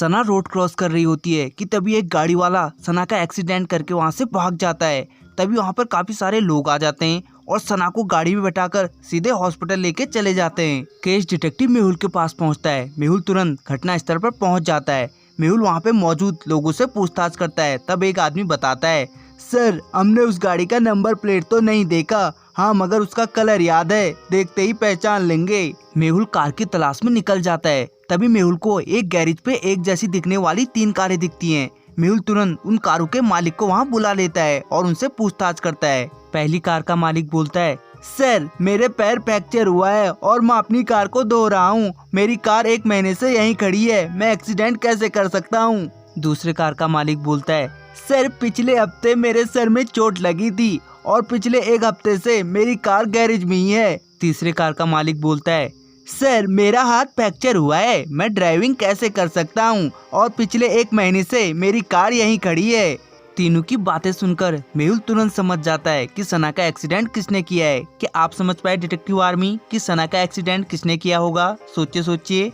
सना road cross कर रही होती है कि तभी एक गाड़ी वाला सना का एक्सीडेंट करके वहां से भाग जाता है। तभी वहां पर काफी सारे लोग आ जाते हैं और सना को गाड़ी में बैठाकर सीधे हॉस्पिटल लेके चले जाते हैं। केस डिटेक्टिव मेहुल के पास पहुंचता है। मेहुल तुरंत घटना स्थल पर पहुंच जाता है। मेहुल वहां पे मौजूद लोगों से पूछताछ करता है। तब एक आदमी बताता है, सर हमने उस गाड़ी का नंबर प्लेट तो नहीं देखा, हाँ मगर उसका कलर याद है, देखते ही पहचान लेंगे। मेहुल कार की तलाश में निकल जाता है। तभी मेहुल को एक गैरेज पे एक जैसी दिखने वाली 3 कारें दिखती हैं। मेहुल तुरंत उन कारों के मालिक को वहाँ बुला लेता है और उनसे पूछताछ करता है। पहली कार का मालिक बोलता है, सर मेरे पैर फ्रैक्चर हुआ है और मैं अपनी कार को धो रहा हूँ। मेरी कार 1 महीने से यहीं खड़ी है, मैं एक्सीडेंट कैसे कर सकता हूँ। दूसरे कार का मालिक बोलता है, सर पिछले हफ्ते मेरे सर में चोट लगी थी और पिछले 1 हफ्ते से मेरी कार गैरेज में ही है। तीसरे कार का मालिक बोलता है, सर मेरा हाथ फ्रैक्चर हुआ है, मैं ड्राइविंग कैसे कर सकता हूँ और पिछले 1 महीने से मेरी कार यहीं खड़ी है। तीनों की बातें सुनकर मेहुल तुरंत समझ जाता है कि सना का एक्सीडेंट किसने किया है। क्या आप समझ पाए डिटेक्टिव आर्मी कि सना का एक्सीडेंट किसने किया होगा? सोचिए सोचिए।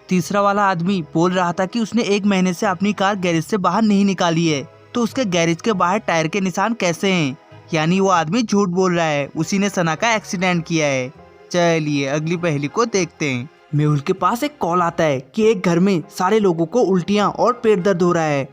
तीसरा वाला आदमी बोल रहा था कि उसने 1 महीने से अपनी कार गैरेज से बाहर नहीं निकाली है, तो उसके गैरेज के बाहर टायर के निशान कैसे हैं? यानी वो आदमी झूठ बोल रहा है, उसी ने सना का एक्सीडेंट किया है। चलिए अगली पहेली को देखते हैं। मेहुल के पास एक कॉल आता है कि एक घर में सारे लोगों को उल्टियां और पेट दर्द हो रहा है।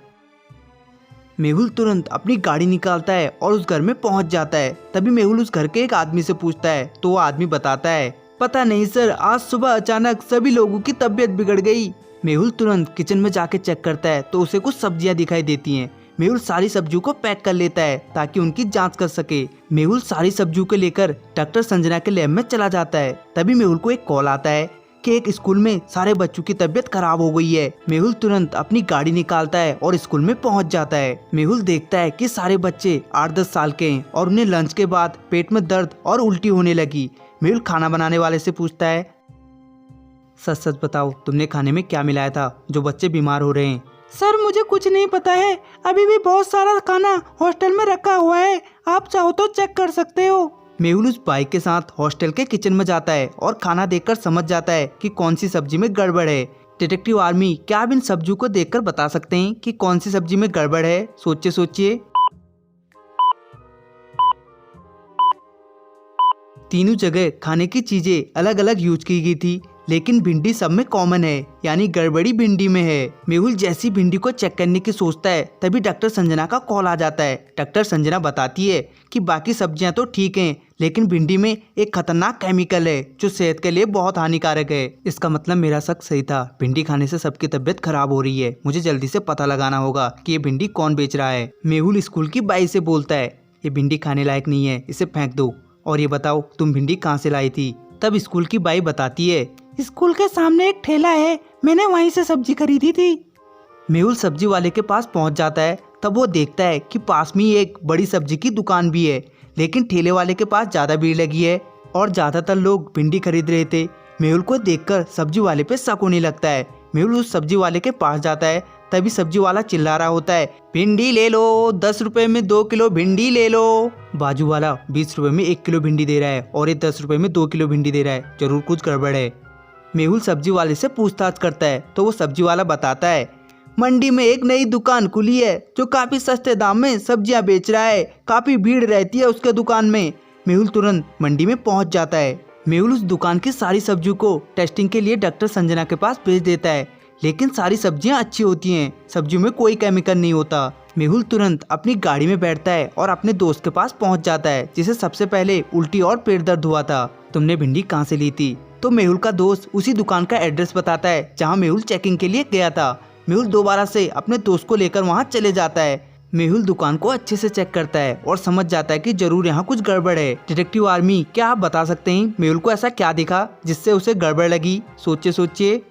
मेहुल तुरंत अपनी गाड़ी निकालता है और उस घर में पहुंच जाता है। तभी मेहुल उस घर के एक आदमी से पूछता है तो वो आदमी बताता है, पता नहीं सर, आज सुबह अचानक सभी लोगों की तबीयत बिगड़ गई। मेहुल तुरंत किचन में जाके चेक करता है तो उसे कुछ सब्जियां दिखाई देती हैं। मेहुल सारी सब्जियों को पैक कर लेता है ताकि उनकी जांच कर सके। मेहुल सारी सब्जियों को लेकर डॉक्टर संजना के लैब में चला जाता है। तभी मेहुल को एक कॉल आता है कि एक स्कूल में सारे बच्चों की तबीयत खराब हो गई है। मेहुल तुरंत अपनी गाड़ी निकालता है और स्कूल में पहुंच जाता है। मेहुल देखता है कि सारे बच्चे 8-10 साल के हैं और उन्हें लंच के बाद पेट में दर्द और उल्टी होने लगी। मेहुल खाना बनाने वाले से पूछता है, सच सच बताओ तुमने खाने में क्या मिलाया था जो बच्चे बीमार हो रहे हैं? सर मुझे कुछ नहीं पता है, अभी भी बहुत सारा खाना हॉस्टल में रखा हुआ है, आप चाहो तो चेक कर सकते हो। मेहुल उस बाइक के साथ हॉस्टल के किचन में जाता है और खाना देखकर समझ जाता है कि कौन सी सब्जी में गड़बड़ है। डिटेक्टिव आर्मी, क्या आप इन सब्जियों को देखकर बता सकते हैं कि कौन सी सब्जी में गड़बड़ है? सोचिए सोचिए। तीनों जगह खाने की चीजें अलग अलग यूज की गई थी, लेकिन भिंडी सब में कॉमन है, यानी गड़बड़ी भिंडी में है। मेहुल जैसी भिंडी को चेक करने की सोचता है तभी डॉक्टर संजना का कॉल आ जाता है। डॉक्टर संजना बताती है कि बाकी सब्जियां तो ठीक हैं, लेकिन भिंडी में एक खतरनाक केमिकल है जो सेहत के लिए बहुत हानिकारक है। इसका मतलब मेरा शक सही था, भिंडी खाने से सबकी तबीयत खराब हो रही है। मुझे जल्दी से पता लगाना होगा कि ये भिंडी कौन बेच रहा है। मेहुल स्कूल की बाई से बोलता है, ये भिंडी खाने लायक नहीं है, इसे फेंक दो। और ये बताओ तुम भिंडी कहाँ से लाई थी? तब स्कूल की बाई बताती है, स्कूल के सामने एक ठेला है, मैंने वहीं से सब्जी खरीदी थी। मेहुल सब्जी वाले के पास पहुंच जाता है। तब वो देखता है कि पास में ही एक बड़ी सब्जी की दुकान भी है, लेकिन ठेले वाले के पास ज्यादा भीड़ लगी है और ज्यादातर लोग भिंडी खरीद रहे थे। मेहुल को देखकर सब्जी वाले पे शक होने लगता है। मेहुल उस सब्जी वाले के पास जाता है। तभी सब्जी वाला चिल्ला रहा होता है, भिंडी ले लो, 10 रुपए में 2 किलो भिंडी ले लो। बाजू वाला 20 रुपए में 1 किलो भिंडी दे रहा है और ये 10 रुपए में 2 किलो भिंडी दे रहा है, जरूर कुछ गड़बड़ है। मेहुल सब्जी वाले से पूछताछ करता है तो वो सब्जी वाला बताता है, मंडी में एक नई दुकान खुली है जो काफी सस्ते दाम में सब्जियां बेच रहा है, काफी भीड़ रहती है उसके दुकान में। मेहुल तुरंत मंडी में पहुंच जाता है। मेहुल उस दुकान की सारी सब्जियों को टेस्टिंग के लिए डॉक्टर संजना के पास भेज देता है, लेकिन सारी सब्जियां अच्छी होती हैं, सब्जियों में कोई केमिकल नहीं होता। मेहुल तुरंत अपनी गाड़ी में बैठता है और अपने दोस्त के पास पहुंच जाता है जिसे सबसे पहले उल्टी और पेट दर्द हुआ था। तुमने भिंडी कहाँ से ली थी? तो मेहुल का दोस्त उसी दुकान का एड्रेस बताता है जहाँ मेहुल चेकिंग के लिए गया था। मेहुल दोबारा से अपने दोस्त को लेकर वहाँ चले जाता है। मेहुल दुकान को अच्छे से चेक करता है और समझ जाता है कि जरूर यहाँ कुछ गड़बड़ है। डिटेक्टिव आर्मी, क्या आप बता सकते हैं मेहुल को ऐसा क्या दिखा जिससे उसे गड़बड़ लगी? सोचिए सोचिए।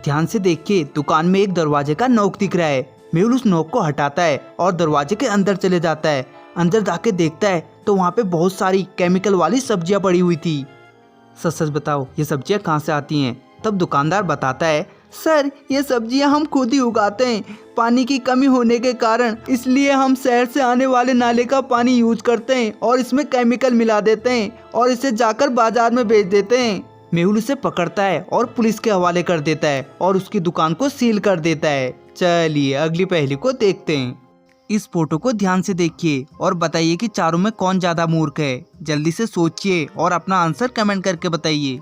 ध्यान से देखिए, दुकान में एक दरवाजे का नोक दिख रहा है। मेहुल उस नोक को हटाता है और दरवाजे के अंदर चले जाता है। अंदर जाके देखता है तो वहाँ पे बहुत सारी केमिकल वाली सब्जियां पड़ी हुई थी। सच सच बताओ ये सब्जियां कहाँ से आती हैं? तब दुकानदार बताता है, सर ये सब्जियां हम खुद ही उगाते हैं, पानी की कमी होने के कारण, इसलिए हम शहर से आने वाले नाले का पानी यूज करते हैं और इसमें केमिकल मिला देते हैं और इसे जाकर बाजार में बेच देते हैं। मेहुल उसे पकड़ता है और पुलिस के हवाले कर देता है और उसकी दुकान को सील कर देता है। चलिए अगली पहेली को देखते हैं। इस फोटो को ध्यान से देखिए और बताइए कि चारों में कौन ज्यादा मूर्ख है। जल्दी से सोचिए और अपना आंसर कमेंट करके बताइए।